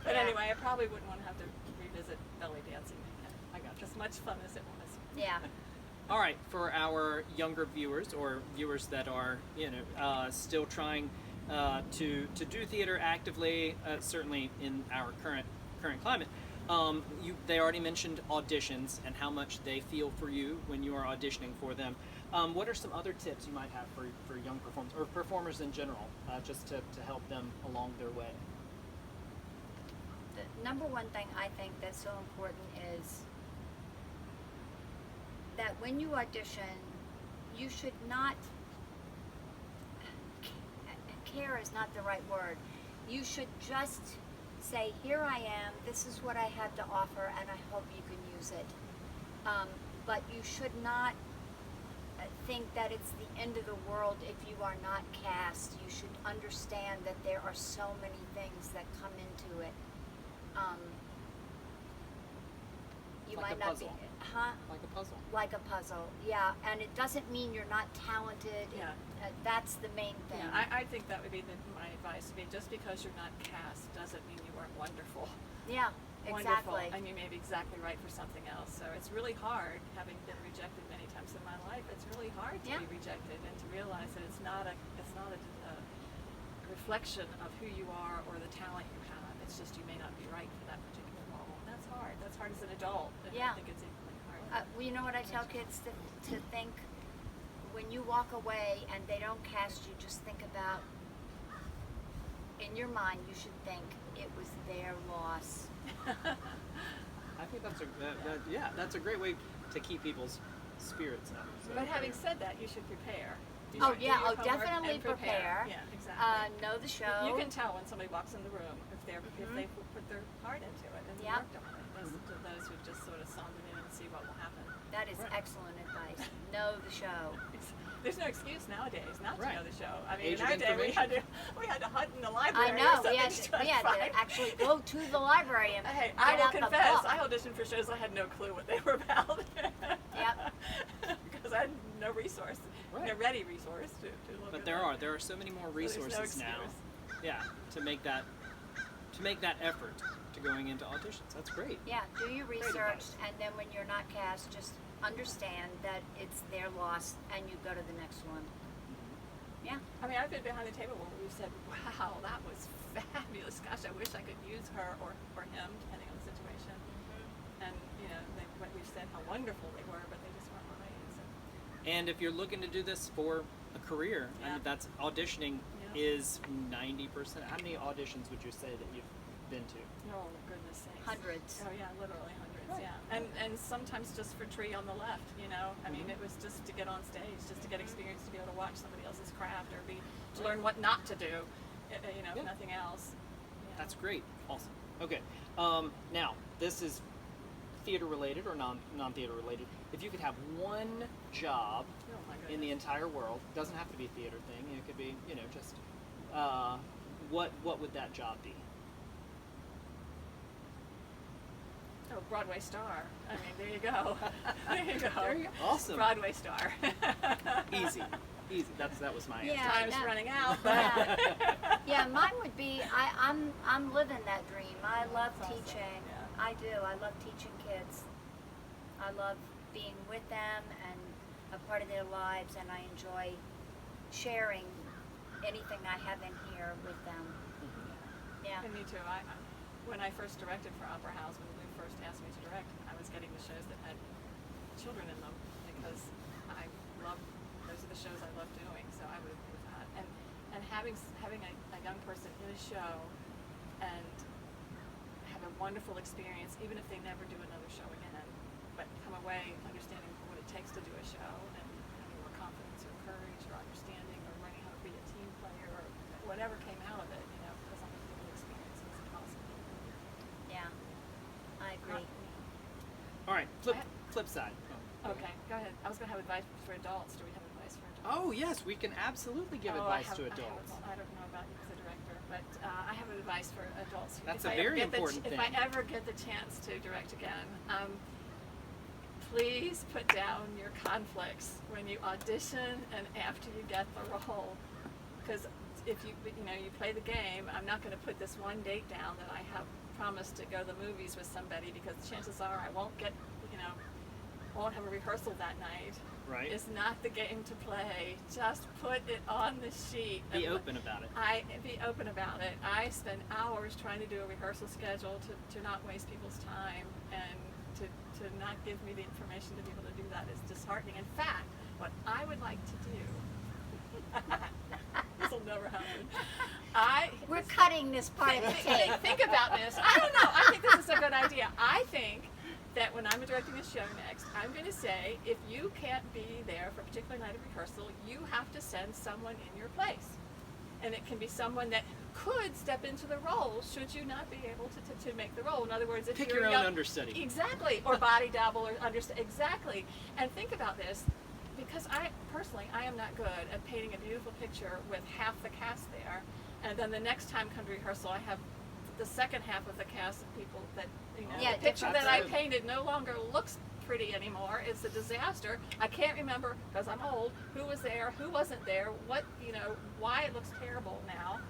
But anyway, I probably wouldn't want to have to revisit belly dancing again. I got as much fun as it was. Yeah. All right, for our younger viewers or viewers that are, still trying to do theater actively, certainly in our current climate, they already mentioned auditions and how much they feel for you when you are auditioning for them. What are some other tips you might have for young performers or performers in general, just to help them along their way? The number one thing I think that's so important is that when you audition, you should not, care is not the right word. You should just say, here I am, this is what I have to offer, and I hope you can use it. But you should not think that it's the end of the world if you are not cast. You should understand that there are so many things that come into it. You like might a not puzzle. be, Like a puzzle. like a puzzle, yeah. And it doesn't mean you're not talented. Yeah. That's the main thing. Yeah, I think that would be my advice. To be just because you're not cast doesn't mean you weren't wonderful. Yeah, Wonderful, exactly. and you may be exactly right for something else. So it's really hard, having been rejected many times in my life. It's really hard to be rejected and to realize that it's not a reflection of who you are or the talent you have. It's just you may not be right for that particular role. And that's hard. That's hard as an adult. And Yeah. I think it's equally hard. Well, you know what I tell kids to think when you walk away and they don't cast you, just think about, in your mind, you should think it was their loss. I think that's a great way to keep people's spirits up. So. But having said that, you should prepare. You Oh should do yeah, your oh homework definitely and prepare. Yeah, exactly. Know the show. You can tell when somebody walks in the room if they put their heart into it and Yep. worked on it, as to those who just sort of sonded in and see what will happen. That is excellent advice. Know the show. There's no excuse nowadays not to Right. know the show. I mean, Age in of our day we had to hunt in the library. I or know. something We had to try to find. actually go to the library and Hey, get I will out the confess, book. I auditioned for shows I had no clue what they were about. Yep. Because I had no resource, no ready resource to look But at there that. are so many more So there's no resources now. excuse. Yeah, to make that effort to going into auditions. That's great. Yeah, do your research, advice. and then when you're not cast, just understand that it's their loss, and you go to the next one. Yeah. I mean, I've been behind the table where we've said, wow, that was fabulous. Gosh, I wish I could use her or him, depending on the situation. And, you know, we've said how wonderful they were, but they just weren't right. So. And if you're looking to do this for a career, I mean, that's auditioning is 90%. How many auditions would you say that you've been to? Oh, goodness sakes. Hundreds. Oh, yeah, literally hundreds, Right. yeah. And sometimes just for Tree on the Left, you know. I mean, it was just to get on stage, just to get experience, to be able to watch somebody else's craft or to learn what not to do, you know, if nothing else. Yeah. That's great. Awesome. Okay. Now, this is theater related or non-theater related. If you could have one job Oh, my in the goodness. entire world, doesn't have to be a theater thing. It could be, you know, just what would that job be? Oh, Broadway star. I mean, there you go. There you go. There you go. Awesome. Broadway star. Easy. That was my answer. Yeah. Time's that- running out. Yeah. Yeah, mine would be, I'm living that dream. I love That's awesome. teaching. Yeah. I do. I love teaching kids. I love being with them and a part of their lives, and I enjoy sharing anything I have in here with them. Yeah. And me too. When I first directed for Opera House, when Lou first asked me to direct, I was getting the shows that had children in them because those are the shows I love doing. So I would do that. And having a young person in a show and have a wonderful experience, even if they never do another show again, but come away understanding what it takes to do a show and having more confidence or courage or understanding or learning how to be a team player or whatever came out of it, you know, because I'm a different experience. It's awesome. Yeah. I agree. All right. Flip side. Okay, go ahead. I was going to have advice for adults. Do we have advice for adults? Oh yes, we can absolutely give advice to adults. I don't know about you as a director, but I have advice for adults. That's If a I ever very get the important If thing. I ever get the chance to direct again, please put down your conflicts when you audition and after you get the role. Because if you play the game, I'm not going to put this one date down that I have promised to go to the movies with somebody because chances are I won't get, won't have a rehearsal that night. Right. It's not the game to play. Just put it on the sheet. Be open about it. Be open about it. I spend hours trying to do a rehearsal schedule to not waste people's time and to not give me the information to be able to do that is disheartening. In fact, what I would like to do, this will never happen. We're cutting this part of the tape. Think about this. I don't know. I think this is a good idea. I think that when I'm directing a show next, I'm going to say, if you can't be there for a particular night of rehearsal, you have to send someone in your place. And it can be someone that could step into the role should you not be able to make the role. In other words, if Pick you're your own young, understudy. Exactly. Or body double or understudy. Exactly. And think about this, because I am not good at painting a beautiful picture with half the cast there. And then the next time come to rehearsal, I have the second half of the cast of people that, Yeah, the picture that's that I it. painted no longer looks pretty anymore. It's a disaster. I can't remember, because I'm old, who was there, who wasn't there, what, why it looks terrible now.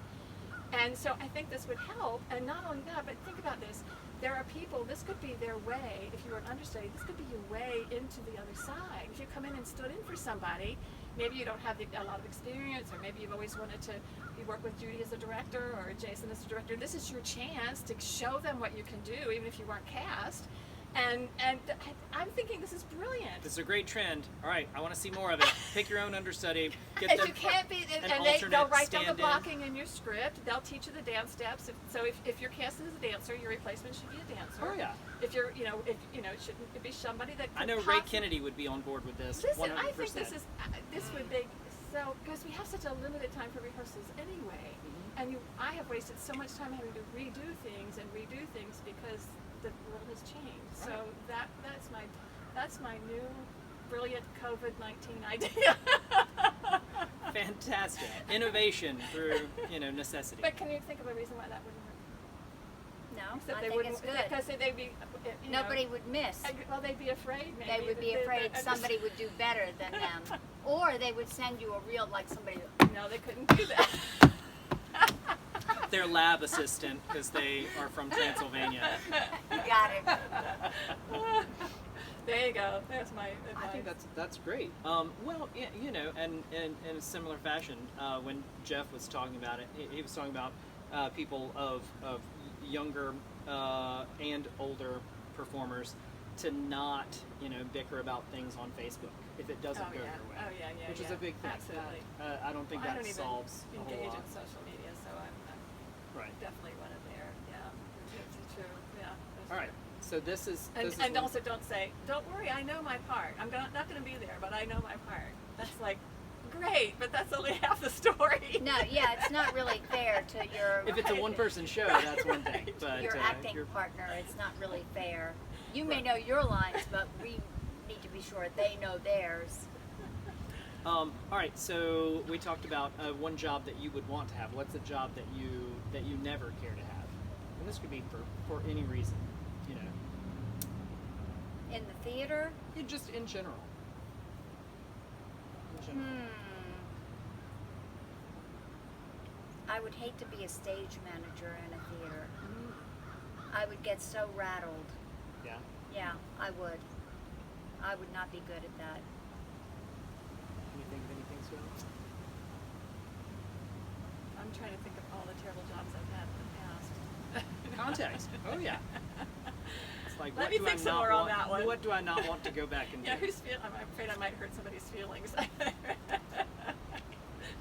And so I think this would help. And not only that, but think about this. There are people, this could be their way, if you were an understudy, this could be your way into the other side. If you come in and stood in for somebody, maybe you don't have a lot of experience, or maybe you've always wanted to work with Judy as a director or Jason as a director. This is your chance to show them what you can do, even if you weren't cast. And I'm thinking this is brilliant. This is a great trend. All right, I want to see more of it. Pick your own understudy. Get If them you can't be, an and they'll alternate write down the stand-in. blocking in your script. They'll teach you the dance steps. So if you're casted as a dancer, your replacement should be a dancer. Oh yeah. If you're, it shouldn't be somebody that. I know Ray Kennedy would be on board with this. Listen, 100%. I think this would be so, because we have such a limited time for rehearsals anyway, and I have wasted so much time having to redo things because the world has changed. So that's my new brilliant COVID-19 idea. Fantastic. Innovation through, necessity. But can you think of a reason why that wouldn't work? No, Except I they think wouldn't, it's good. because they'd be, Nobody would miss. well, they'd be afraid maybe. They would be afraid somebody would do better than them. Or they would send you a reel like somebody. No, they couldn't do that. Their lab assistant, because they are from Transylvania. You got it. There you go. There's my advice. I think that's great. Well, you know, and in a similar fashion, when Jeff was talking about it, he was talking about people of younger and older performers to not, you know, bicker about things on Facebook if it doesn't go their way. Oh yeah. Which is a big thing. Absolutely. I don't think I that don't solves a even whole engage lot. in social media, so I'm Right. definitely one of there. Yeah. It's true. Yeah. That's All right. true. So this is And one- also don't say, don't worry, I know my part. I'm not going to be there, but I know my part. That's like, great, but that's only half the story. No, yeah, it's not really fair to your if it's a one-person show, that's one thing. But your acting partner. It's not really fair. You may know your lines, but we need to be sure they know theirs. All right. So we talked about one job that you would want to have. What's a job that you never care to have? And this could be for any reason, you know. In the theater, Just in general. In general. I would hate to be a stage manager in a theater. I would get so rattled. Yeah. Yeah, I would. I would not be good at that. Can you think of anything, Sue? I'm trying to think of all the terrible jobs I've had in the past. Context. Oh yeah. It's like Let what me do think I some not more on want? that one. What do I not want to go back and do? Yeah, I'm afraid I might hurt somebody's feelings. I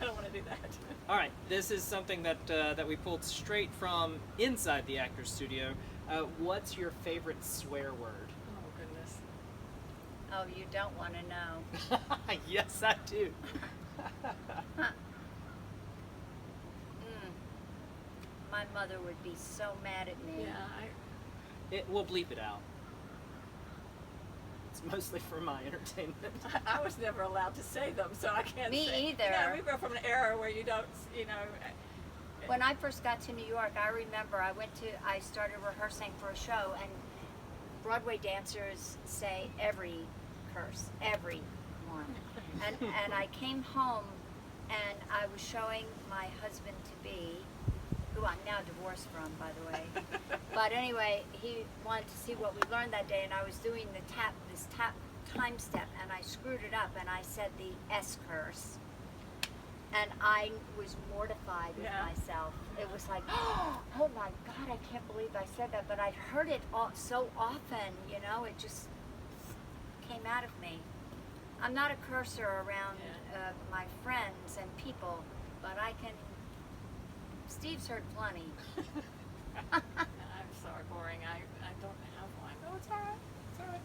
don't want to do that. All right, this is something that we pulled straight from inside the actor's studio. What's your favorite swear word? Oh, goodness. Oh, you don't want to know. Yes, I do. My mother would be so mad at me. Yeah, We'll bleep it out. It's mostly for my entertainment. I was never allowed to say them, so I can't Me say. either. Yeah, we go from an era where you don't, you know. When I first got to New York, I remember I started rehearsing for a show, and Broadway dancers say every curse, every one. And I came home, and I was showing my husband to be, who I'm now divorced from, by the way. But anyway, he wanted to see what we learned that day, and I was doing this time step, and I screwed it up, and I said the S curse. And I was mortified with myself. It was like, oh my God, I can't believe I said that. But I'd heard it so often, you know, it just came out of me. I'm not a cursor around my friends and people, but I can. Steve's heard plenty. I'm sorry, boring. I don't have one. Oh, it's all right. It's all right.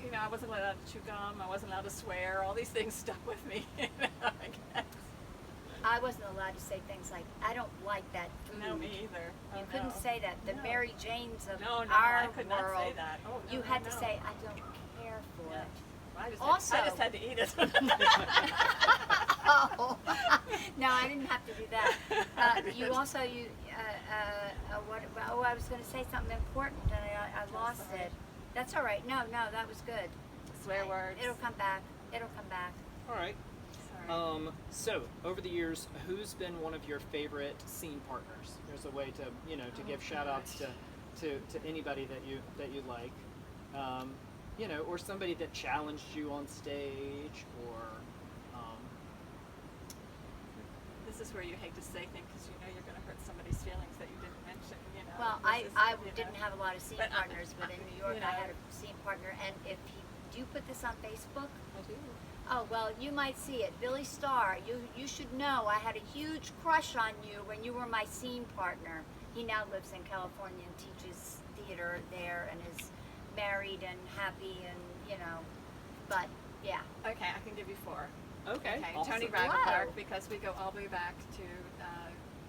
You know, I wasn't allowed to chew gum. I wasn't allowed to swear. All these things stuck with me. You know, I guess. I wasn't allowed to say things like, I don't like that food. No, me either. You couldn't say that. The No. Mary Janes of No, our I could world, not say that. Oh, no, you no, had to no. say, I don't care for Yeah. it. I just had to eat it. Oh, no, I didn't have to do that. You also, I was going to say something important and I lost sorry. it. That's all right. No, that was good. Swear words. It'll come back. It'll come back. All right. Sorry. So over the years, who's been one of your favorite scene partners? There's a way to give shout outs to anybody that you like. Or somebody that challenged you on stage, or This is where you hate to say things because you know you're going to hurt somebody's feelings that you didn't mention. You know. Well, This is, I you know. didn't have a lot of scene But, partners, but in New York you I know. had a scene partner. And do you put this on Facebook? I do. Oh, well, you might see it. Billy Starr, you should know I had a huge crush on you when you were my scene partner. He now lives in California and teaches theater there and is married and happy and, but yeah. Okay, I can give you 4. okay, awesome. Tony Wow. Ravenberg, because we go all the way back to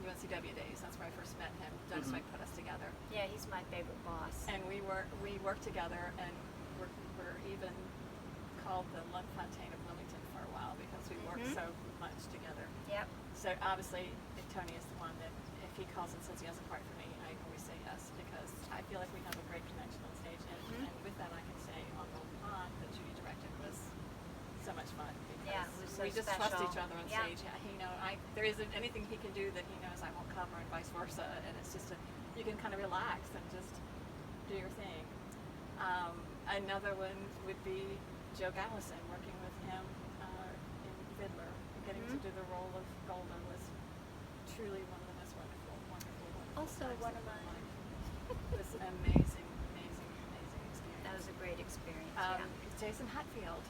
UNCW days. That's where I first met him. Doug Smith put us together, Yeah, he's my favorite boss. and we worked together, and we're even called the Fontaine of Wilmington for a while because we worked so much together. Yep. So obviously, Tony is the one that if he calls and says he has a part for me, I always say yes because I feel like we have a great connection on stage, and with that I can say on Golden Pond that Judy directed was so much fun because Yeah, it was so we just trust special. each other on Yeah. stage. There isn't anything he can do that he knows I won't cover, and vice versa. And it's just you can kind of relax and just do your thing. Another one would be Joe Gallison, working with him in Fiddler. Getting to do the role of Golda was truly one of the most wonderful Also times one of my mine. life. It was an amazing experience. That was a great experience. Jason Hatfield.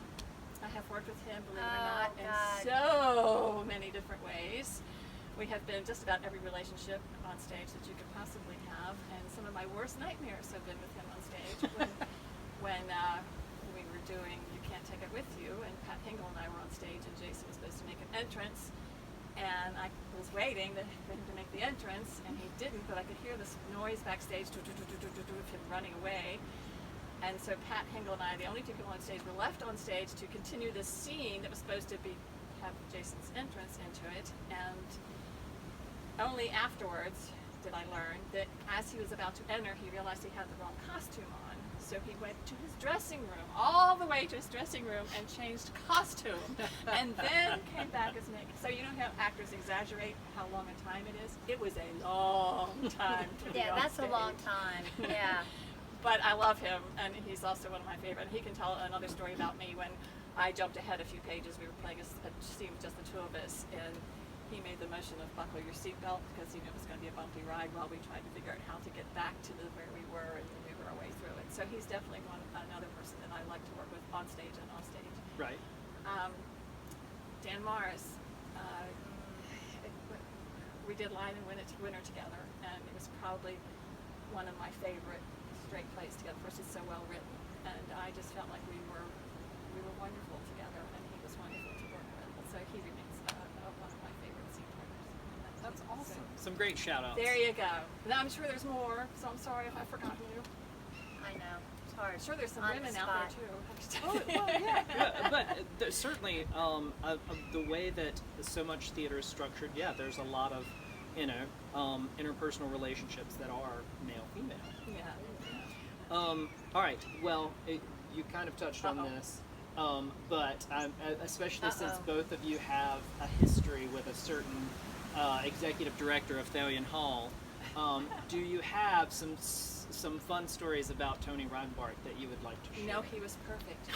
I have worked with him, believe it or Oh, not, in God. so many different ways. We have been just about every relationship on stage that you could possibly have, and some of my worst nightmares have been with him on stage. When we were doing You Can't Take It With You, and Pat Hingle and I were on stage, and Jason was supposed to make an entrance, and I was waiting for him to make the entrance, and he didn't, but I could hear this noise backstage of him running away. And so Pat Hingle and I, the only two people on stage, were left on stage to continue this scene that was supposed to have Jason's entrance into it. And only afterwards did I learn that as he was about to enter, he realized he had the wrong costume on. So he went to his dressing room, all the way to his dressing room, and changed costume, and then came back as Nick. So you know how actors exaggerate how long a time it is? It was a long time to be on that's stage. a long time. Yeah. But I love him, and he's also one of my favorite. He can tell another story about me when I jumped ahead a few pages. We were playing a scene with just the two of us, and he made the motion of buckle your seatbelt because he knew it was going to be a bumpy ride while we tried to figure out how to get back to where we were and maneuver our way through it. So he's definitely another person that I like to work with on stage and off stage. Right. Dan Morris, we did Lion and Winter together, and it was probably one of my favorite straight plays together. First, it's so well written, and I just felt like we were wonderful together, and he was wonderful to work with. So he remains one of my favorite scene partners. That's awesome. Some great shout outs. There you go. Now I'm sure there's more, so I'm sorry if I've forgotten you. I know. It's hard. I'm sure there's some On women the out spot. there too. But certainly the way that so much theater is structured, there's a lot of interpersonal relationships that are male-female. Yeah. All right. Well, you kind of touched on this, but especially since both of you have a history with a certain executive director of Thalian Hall, do you have some fun stories about Tony Reinbart that you would like to share? No, he was perfect.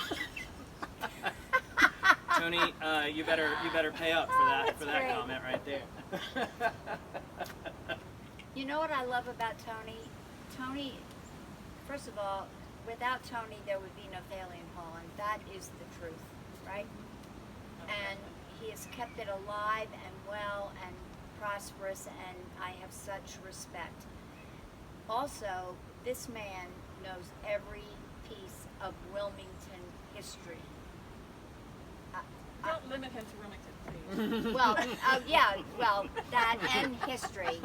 Tony, you better pay up for that great. comment right there. You know what I love about Tony? Tony, first of all, without Tony, there would be no Thalian Hall, and that is the truth, right? And he has kept it alive and well and prosperous, and I have such respect. Also, this man knows every piece of Wilmington history. Don't limit him to Wilmington, please. Well, that and history.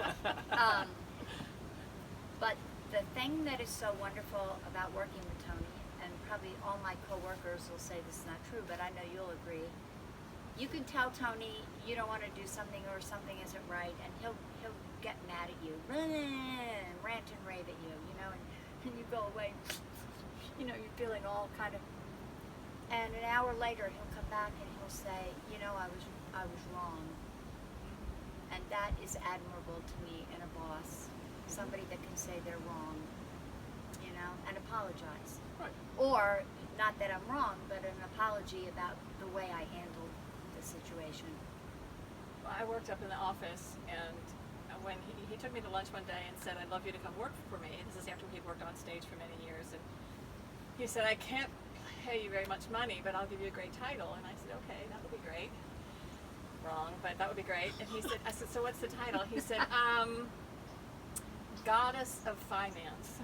But the thing that is so wonderful about working with Tony, and probably all my coworkers will say this is not true, but I know you'll agree. You can tell Tony you don't want to do something or something isn't right, and he'll get mad at you, and rant and rave at you, and you go away. You're feeling all kind of. And an hour later, he'll come back and he'll say, I was wrong. And that is admirable to me in a boss. Somebody that can say they're wrong, and apologize. Right. Or, not that I'm wrong, but an apology about the way I handled the situation. I worked up in the office, and when he took me to lunch one day and said, I'd love you to come work for me. This is after he'd worked on stage for many years. And he said, I can't pay you very much money, but I'll give you a great title. And I said, okay, that would be great. Wrong, but that would be great. And I said, so what's the title? He said, Goddess of Finance.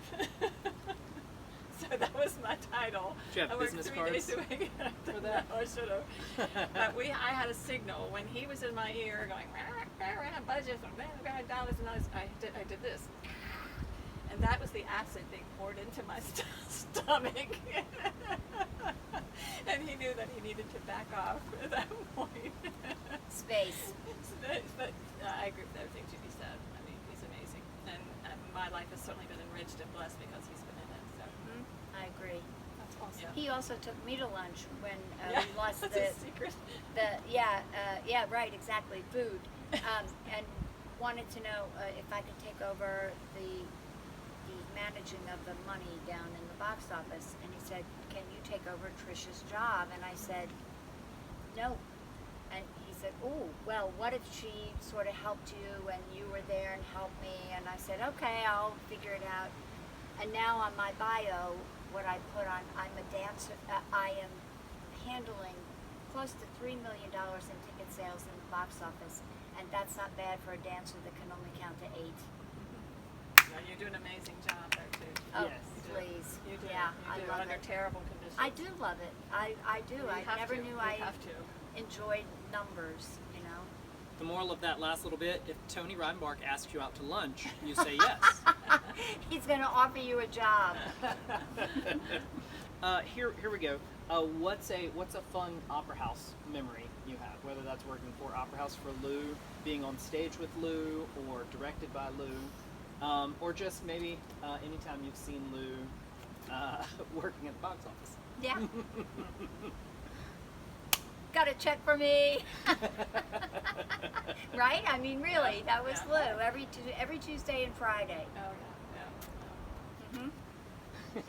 So that was my title. Did you have I worked business 3 cards days a week for that? No, I should have. But I had a signal when he was in my ear going, budget, dollars and dollars. I did this. And that was the acid being poured into my stomach. And he knew that he needed to back off at that point. Space. But I agree with everything Judy said. I mean, he's amazing. And my life has certainly been enriched and blessed because he's been in it. So I agree. that's awesome. He also took me to lunch when Yeah, we lost that's a secret. right, exactly, food, and wanted to know if I could take over the managing of the money down in the box office, and he said, "Can you take over Trisha's job?" And I said, "No." And he said, "Oh, well, what if she sort of helped you and you were there and helped me?" And I said, "Okay, I'll figure it out." And now on my bio, what I put on, I'm a dancer. I am handling close to $3 million in ticket sales in the box office, and that's not bad for a dancer that can only count to 8. No, you do an amazing job there too. Oh, Yes. please. You do. Yeah, you I do love under it. terrible conditions. I do love it. I do. You I have never to. knew You I have to. enjoyed numbers, you know. The moral of that last little bit: if Tony Reidenbach asks you out to lunch, you say yes. He's going to offer you a job. Here we go. What's a fun opera house memory you have? Whether that's working for Opera House for Lou, being on stage with Lou, or directed by Lou, or just maybe anytime you've seen Lou working at the box office. Yeah. Got a check for me. Right? I mean, really, that was Yeah. Lou every Tuesday and Friday. Oh yeah. Hmm.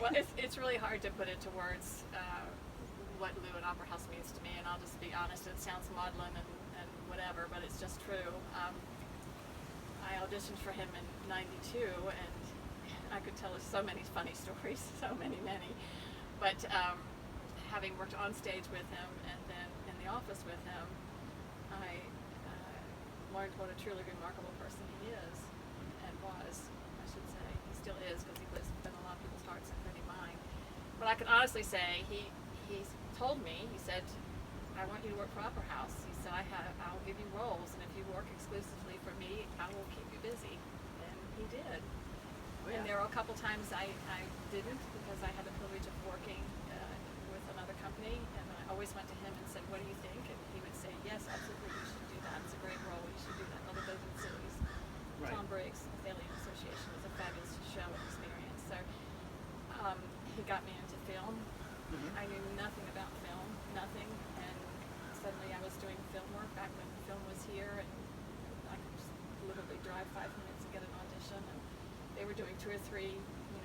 Well, it's really hard to put into words what Lou and Opera House means to me, and I'll just be honest. It sounds maudlin and whatever, but it's just true. I auditioned for him in '92, and I could tell so many funny stories, so many. But having worked on stage with him and then in the office with him, I learned what a truly remarkable person he is, and was, I should say. He still is, because he lives in a lot of people's hearts, including mine. But I can honestly say, he told me, he said, "I want you to work for Opera House." He said, I'll give you roles, and if you work exclusively for me, I will keep you busy. And he did. Oh, yeah. And there were a couple times I didn't, because I had the privilege of working with another company, and I always went to him and said, "What do you think?" And he would say, "Yes, absolutely, you should do that. It's a great role. You should do that." Other than cities. Right. Tom Briggs, the Alien Association, was a fabulous show and experience. So he got me into film. Mhm. I knew nothing about film, nothing, and suddenly I was doing film work back when film was here, and I could just literally drive 5 minutes and get an audition. And they were doing 2 or 3,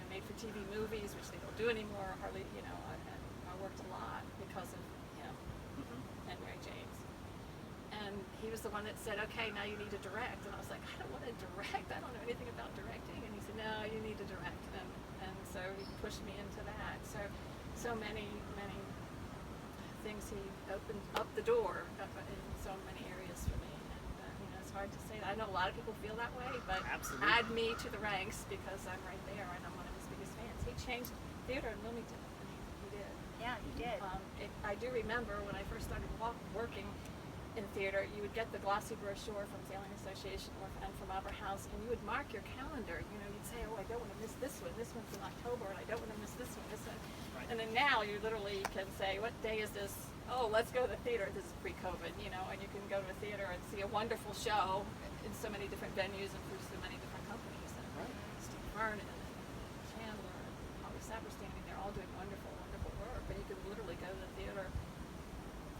made-for-TV movies, which they don't do anymore. Hardly, and I worked a lot because of him Mhm. and Mary James. And he was the one that said, "Okay, now you need to direct." And I was like, "I don't want to direct. I don't know anything about directing." And he said, "No, you need to direct." And so he pushed me into that. So many things. He opened up the door in so many areas for me. And it's hard to say that. I know a lot of people feel that way, but Absolutely. add me to the ranks because I'm right there and I'm one of his biggest fans. He changed theater in Wilmington. I mean, he did. Yeah, he did. I do remember when I first started working in theater, you would get the glossy brochure from the Alien Association and from Opera House, and you would mark your calendar. You'd say, "Oh, I don't want to miss this one. This one's in October, and I don't want to miss this one. This one." Right. And then now you literally can say, "What day is this? Oh, let's go to the theater." This is pre-COVID, and you can go to a theater and see a wonderful show in so many different venues and through so many different companies. And Right. Steve Vernon and Chandler and Holly Saperstein, they're all doing wonderful, wonderful work. But you can literally go to the theater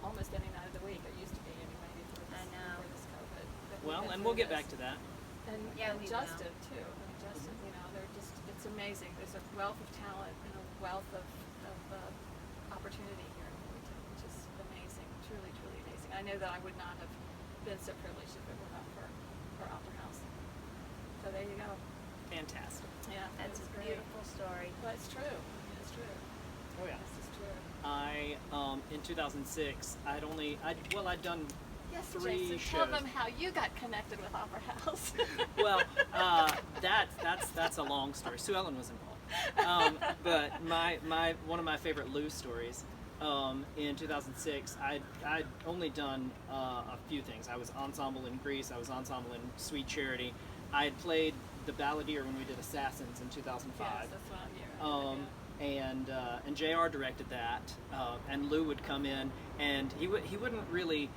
almost any night of the week. It used to be anyway before this, I know. before this COVID. But Well, we've been and we'll through get back this. to that. And, Yeah, and we Justin too. And Justin, they're just, it's amazing. There's a wealth of talent and a wealth of opportunity here in Wilmington, which is amazing, truly, truly amazing. I know that I would not have been so privileged if it were not for Opera House. So there you go. Fantastic. Yeah, That's it's a great. beautiful story. Well, it's true. It's true. Oh yeah. This is true. I in 2006 I'd done Yes, 3 Jason, shows. tell them how you got connected with Opera House. Well, that's a long story. Sue Ellen was involved, but one of my favorite Lou stories. In 2006, I'd only done a few things. I was ensemble in Grease. I was ensemble in Sweet Charity. I had played the Balladeer when we did Assassins in 2005. Yes, that's what I'm hearing. And JR directed that, and Lou would come in, and he wouldn't really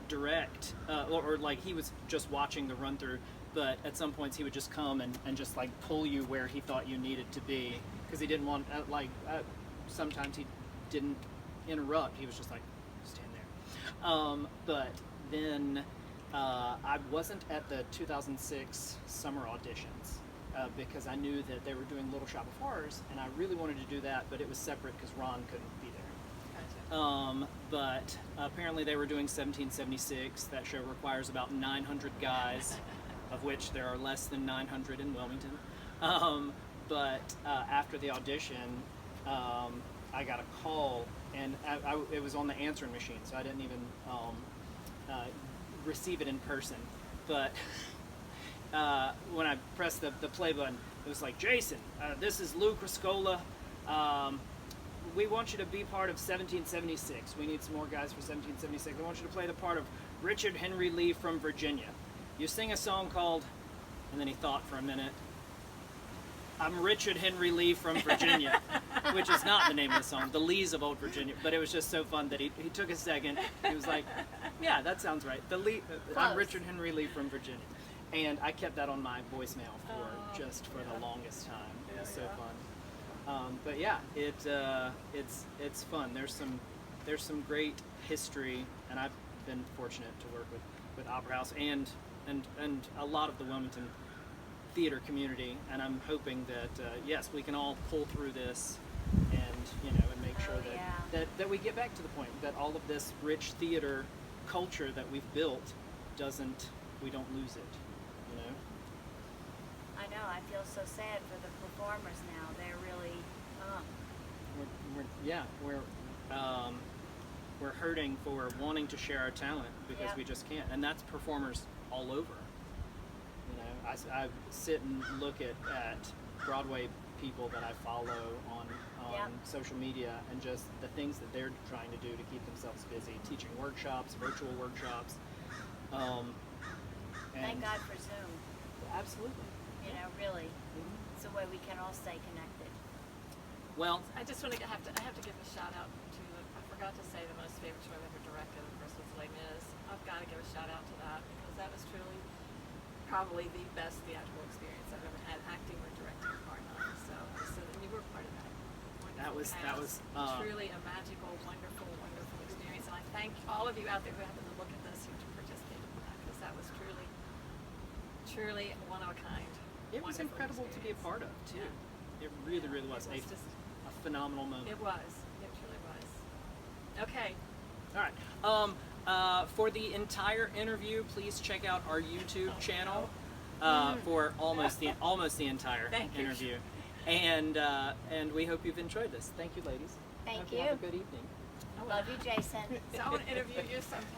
direct, or like he was just watching the run through, but at some points he would just come and just like pull you where he thought you needed to be, because he didn't want sometimes he didn't interrupt. He was just like, stand there. But then I wasn't at the 2006 summer auditions. because I knew that they were doing Little Shop of Horrors, and I really wanted to do that, but it was separate because Ron couldn't be there. Gotcha. But apparently they were doing 1776. That show requires about 900 guys, of which there are less than 900 in Wilmington. But after the audition, I got a call, and it was on the answering machine, so I didn't even receive it in person. But when I pressed the play button, it was like, Jason, this is Lou Criscola. We want you to be part of 1776. We need some more guys for 1776. I want you to play the part of Richard Henry Lee from Virginia. You sing a song called, and then he thought for a minute, I'm Richard Henry Lee from Virginia, which is not the name of the song, the Lees of Old Virginia. But it was just so fun that he took a second. He was like, yeah, that sounds right. I'm Richard Henry Lee from Virginia. And I kept that on my voicemail for the longest time. It was so fun. But yeah, it's fun. There's some great history, and I've been fortunate to work with Opera House and a lot of the Wilmington theater community, and I'm hoping that yes, we can all pull through this, and make sure that we get back to the point that all of this rich theater culture that we've built we don't lose it. I know. I feel so sad for the performers now. They're really. We're hurting for wanting to share our talent because we just can't, and that's performers all over. I sit and look at Broadway people that I follow on social media, and just the things that they're trying to do to keep themselves busy, teaching workshops, virtual workshops. Thank God for Zoom. Absolutely. Really, it's a way we can all stay connected. Well, I just want to I have to give a shout out to I forgot to say the most favorite show I've ever directed, of course, was Les Mis. I've got to give a shout out to that because that was truly probably the best theatrical experience I've ever had, acting or directing a part on. So and you were part of that. That was truly a magical, wonderful experience, and I thank all of you out there who happened to look at this who participated in that, because that was truly one of a kind. It was incredible to be a part of too. Yeah. It really was a phenomenal moment. It was. It truly was. Okay. All right. For the entire interview, please check out our YouTube channel for almost the entire interview. And we hope you've enjoyed this. Thank you, ladies. Thank hope you. Have a good evening. Love you, Jason. So I want to interview you sometime.